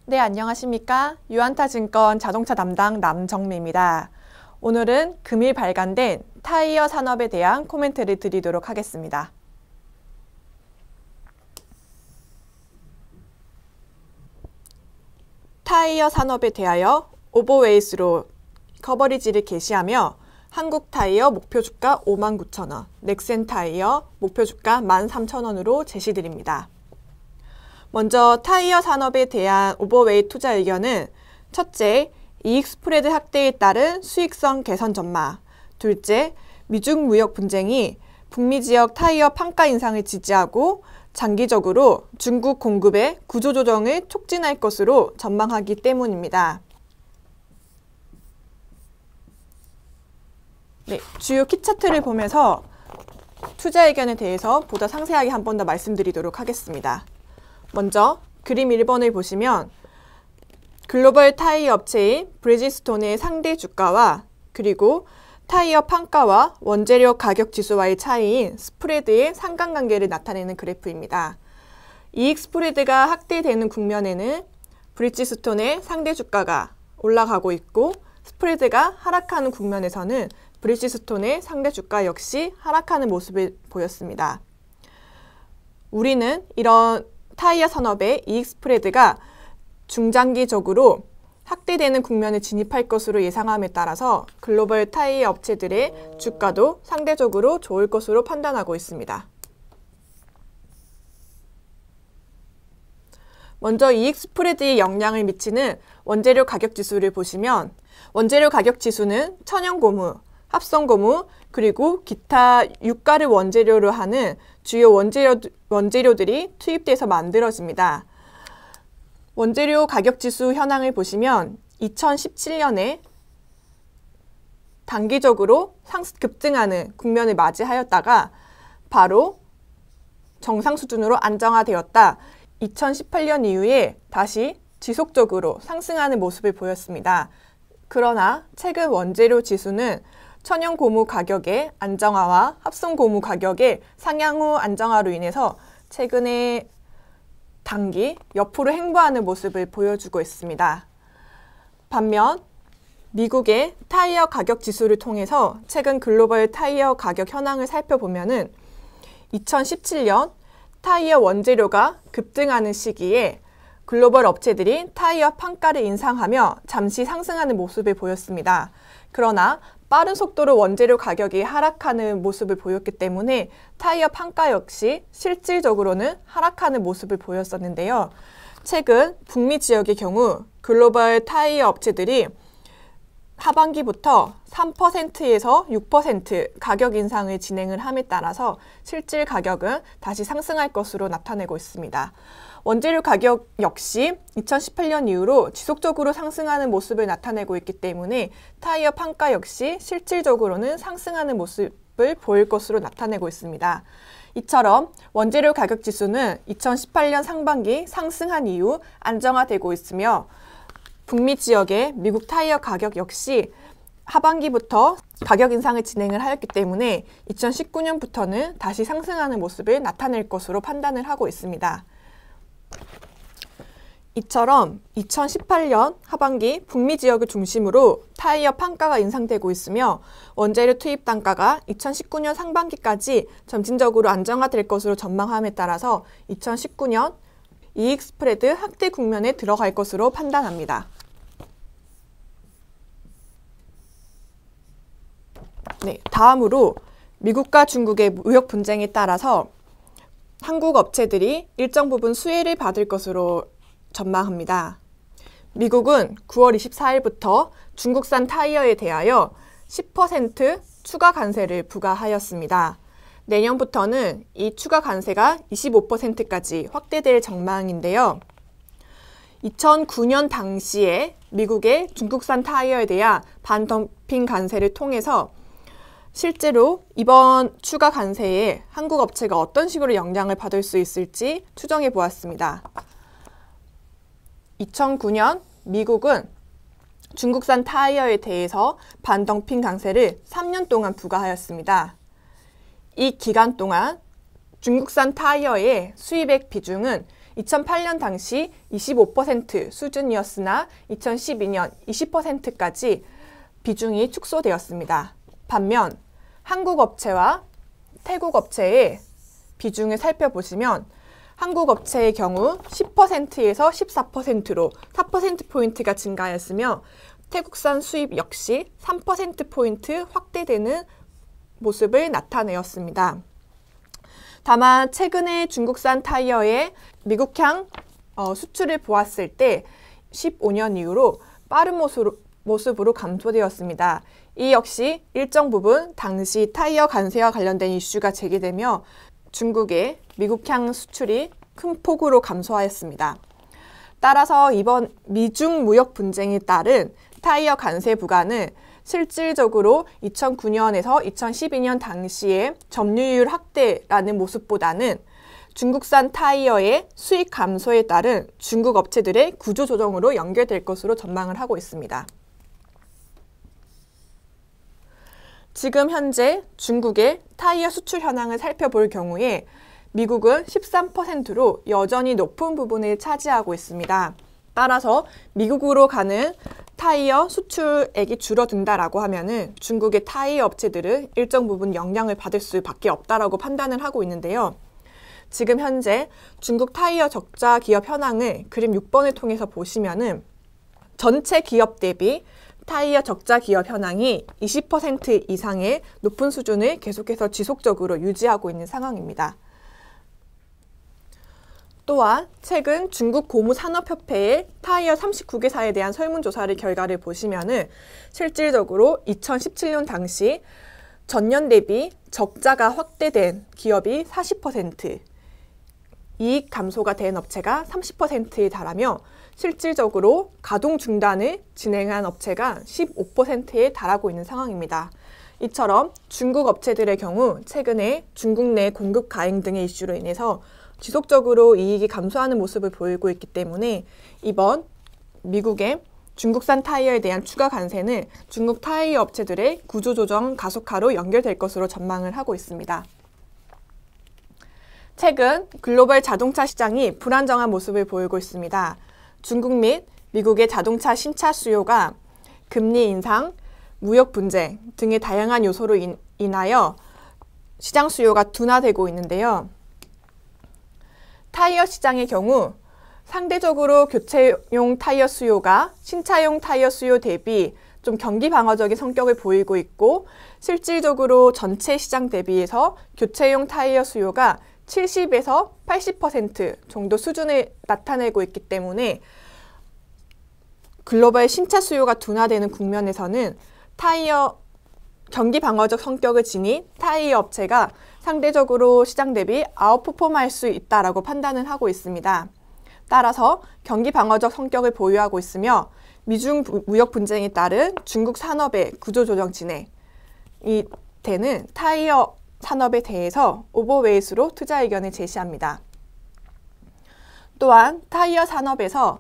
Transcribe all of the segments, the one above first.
네, 안녕하십니까? 유안타증권 자동차 담당 남정미입니다. 오늘은 금일 발간된 타이어 산업에 대한 코멘트를 드리도록 하겠습니다. 타이어 산업에 대하여 오버웨이스로 커버리지를 게시하며 한국타이어 목표주가 59,000원, 넥센타이어 목표주가 13,000원으로 제시드립니다. 먼저 타이어 산업에 대한 오버웨이 투자 의견은 첫째, 이익 스프레드 확대에 따른 수익성 개선 전망. 둘째, 미중 무역 분쟁이 북미 지역 타이어 판가 인상을 지지하고 장기적으로 중국 공급의 구조조정을 촉진할 것으로 전망하기 때문입니다. 네, 주요 키 차트를 보면서 투자 의견에 대해서 보다 상세하게 한 번 더 말씀드리도록 하겠습니다. 먼저 그림 1번을 보시면 글로벌 타이어 업체인 브리지스톤의 상대 주가와 그리고 타이어 판가와 원재료 가격 지수와의 차이인 스프레드의 상관관계를 나타내는 그래프입니다. 이익 스프레드가 확대되는 국면에는 브리지스톤의 상대 주가가 올라가고 있고 스프레드가 하락하는 국면에서는 브리지스톤의 상대 주가 역시 하락하는 모습을 보였습니다. 우리는 이런 타이어 산업의 이익 스프레드가 중장기적으로 확대되는 국면에 진입할 것으로 예상함에 따라서 글로벌 타이어 업체들의 주가도 상대적으로 좋을 것으로 판단하고 있습니다. 먼저 이익 스프레드에 영향을 미치는 원재료 가격 지수를 보시면 원재료 가격 지수는 천연고무, 합성고무, 그리고 기타 유가를 원재료로 하는 주요 원재료들이 투입돼서 만들어집니다. 원재료 가격 지수 현황을 보시면 2017년에 단기적으로 급등하는 국면을 맞이하였다가 바로 정상 수준으로 안정화되었다. 2018년 이후에 다시 지속적으로 상승하는 모습을 보였습니다. 그러나 최근 원재료 지수는 천연고무 가격의 안정화와 합성고무 가격의 상향후 안정화로 인해서 최근에 단기 옆으로 횡보하는 모습을 보여주고 있습니다. 반면 미국의 타이어 가격 지수를 통해서 최근 글로벌 타이어 가격 현황을 살펴보면은 2017년 타이어 원재료가 급등하는 시기에 글로벌 업체들이 타이어 판가를 인상하며 잠시 상승하는 모습을 보였습니다. 그러나 빠른 속도로 원재료 가격이 하락하는 모습을 보였기 때문에 타이어 판가 역시 실질적으로는 하락하는 모습을 보였었는데요. 최근 북미 지역의 경우 글로벌 타이어 업체들이 하반기부터 3%에서 6% 가격 인상을 진행을 함에 따라서 실질 가격은 다시 상승할 것으로 나타내고 있습니다. 원재료 가격 역시 2018년 이후로 지속적으로 상승하는 모습을 나타내고 있기 때문에 타이어 판가 역시 실질적으로는 상승하는 모습을 보일 것으로 나타내고 있습니다. 이처럼 원재료 가격 지수는 2018년 상반기 상승한 이후 안정화되고 있으며 북미 지역의 미국 타이어 가격 역시 하반기부터 가격 인상을 진행을 하였기 때문에 2019년부터는 다시 상승하는 모습을 나타낼 것으로 판단을 하고 있습니다. 이처럼 2018년 하반기 북미 지역을 중심으로 타이어 판가가 인상되고 있으며 원재료 투입 단가가 2019년 상반기까지 점진적으로 안정화될 것으로 전망함에 따라서 2019년 이익 스프레드 확대 국면에 들어갈 것으로 판단합니다. 네, 다음으로 미국과 중국의 무역 분쟁에 따라서 한국 업체들이 일정 부분 수혜를 받을 것으로 전망합니다. 미국은 9월 24일부터 중국산 타이어에 대하여 10% 추가 관세를 부과하였습니다. 내년부터는 이 추가 관세가 25%까지 확대될 전망인데요. 2009년 당시에 미국의 중국산 타이어에 대한 반덤핑 관세를 통해서 실제로 이번 추가 관세에 한국 업체가 어떤 식으로 영향을 받을 수 있을지 추정해 보았습니다. 2009년 미국은 중국산 타이어에 대해서 반덤핑 관세를 3년 동안 부과하였습니다. 이 기간 동안 중국산 타이어의 수입액 비중은 2008년 당시 25% 수준이었으나 2012년 20%까지 비중이 축소되었습니다. 반면 한국 업체와 태국 업체의 비중을 살펴보시면 한국 업체의 경우 10%에서 14%로 4%포인트가 증가하였으며 태국산 수입 역시 3%포인트 확대되는 모습을 나타내었습니다. 다만 최근에 중국산 타이어의 미국향 수출을 보았을 때 15년 이후로 빠른 모습으로 감소되었습니다. 이 역시 일정 부분 당시 타이어 관세와 관련된 이슈가 제기되며 중국의 미국향 수출이 큰 폭으로 감소하였습니다. 따라서 이번 미중 무역 분쟁에 따른 타이어 관세 부과는 실질적으로 2009년에서 2012년 당시의 점유율 확대라는 모습보다는 중국산 타이어의 수익 감소에 따른 중국 업체들의 구조 조정으로 연결될 것으로 전망을 하고 있습니다. 지금 현재 중국의 타이어 수출 현황을 살펴볼 경우에 미국은 13%로 여전히 높은 부분을 차지하고 있습니다. 따라서 미국으로 가는 타이어 수출액이 줄어든다라고 하면은 중국의 타이어 업체들은 일정 부분 영향을 받을 수밖에 없다라고 판단을 하고 있는데요. 지금 현재 중국 타이어 적자 기업 현황을 그림 6번을 통해서 보시면은 전체 기업 대비 타이어 적자 기업 현황이 20% 이상의 높은 수준을 계속해서 지속적으로 유지하고 있는 상황입니다. 또한 최근 중국 고무산업협회의 타이어 39개사에 대한 설문조사를 결과를 보시면은 실질적으로 2017년 당시 전년 대비 적자가 확대된 기업이 40%, 이익 감소가 된 업체가 30%에 달하며 실질적으로 가동 중단을 진행한 업체가 15%에 달하고 있는 상황입니다. 이처럼 중국 업체들의 경우 최근에 중국 내 공급 가행 등의 이슈로 인해서 지속적으로 이익이 감소하는 모습을 보이고 있기 때문에 이번 미국의 중국산 타이어에 대한 추가 관세는 중국 타이어 업체들의 구조조정 가속화로 연결될 것으로 전망을 하고 있습니다. 최근 글로벌 자동차 시장이 불안정한 모습을 보이고 있습니다. 중국 및 미국의 자동차 신차 수요가 금리 인상, 무역 분쟁 등의 다양한 요소로 인하여 시장 수요가 둔화되고 있는데요. 타이어 시장의 경우 상대적으로 교체용 타이어 수요가 신차용 타이어 수요 대비 좀 경기 방어적인 성격을 보이고 있고 실질적으로 전체 시장 대비해서 교체용 타이어 수요가 70에서 80% 정도 수준을 나타내고 있기 때문에 글로벌 신차 수요가 둔화되는 국면에서는 타이어 경기 방어적 성격을 지닌 타이어 업체가 상대적으로 시장 대비 아웃퍼폼할 수 있다라고 판단을 하고 있습니다. 따라서 경기 방어적 성격을 보유하고 있으며 미중 무역 분쟁에 따른 중국 산업의 구조조정 진행이 되는 타이어 산업에 대해서 오버웨이트로 투자 의견을 제시합니다. 또한 타이어 산업에서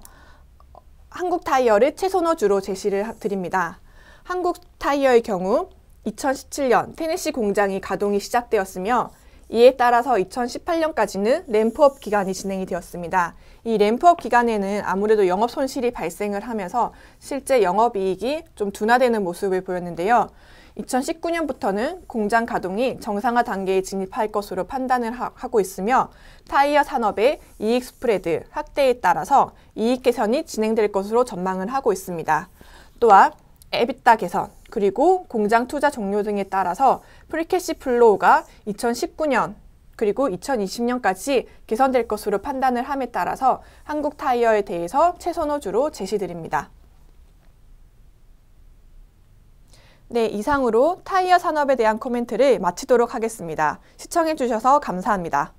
한국 타이어를 최선호주로 제시를 드립니다. 한국 타이어의 경우 2017년 테네시 공장이 가동이 시작되었으며 이에 따라서 2018년까지는 램프업 기간이 진행이 되었습니다. 이 램프업 기간에는 아무래도 영업 손실이 발생을 하면서 실제 영업이익이 좀 둔화되는 모습을 보였는데요. 2019년부터는 공장 가동이 정상화 단계에 진입할 것으로 판단을 하고 있으며 타이어 산업의 이익 스프레드 확대에 따라서 이익 개선이 진행될 것으로 전망을 하고 있습니다. 또한 에비타 개선, 그리고 공장 투자 종료 등에 따라서 프리캐시 플로우가 2019년 그리고 2020년까지 개선될 것으로 판단을 함에 따라서 한국 타이어에 대해서 최선호주로 제시드립니다. 네, 이상으로 타이어 산업에 대한 코멘트를 마치도록 하겠습니다. 시청해주셔서 감사합니다.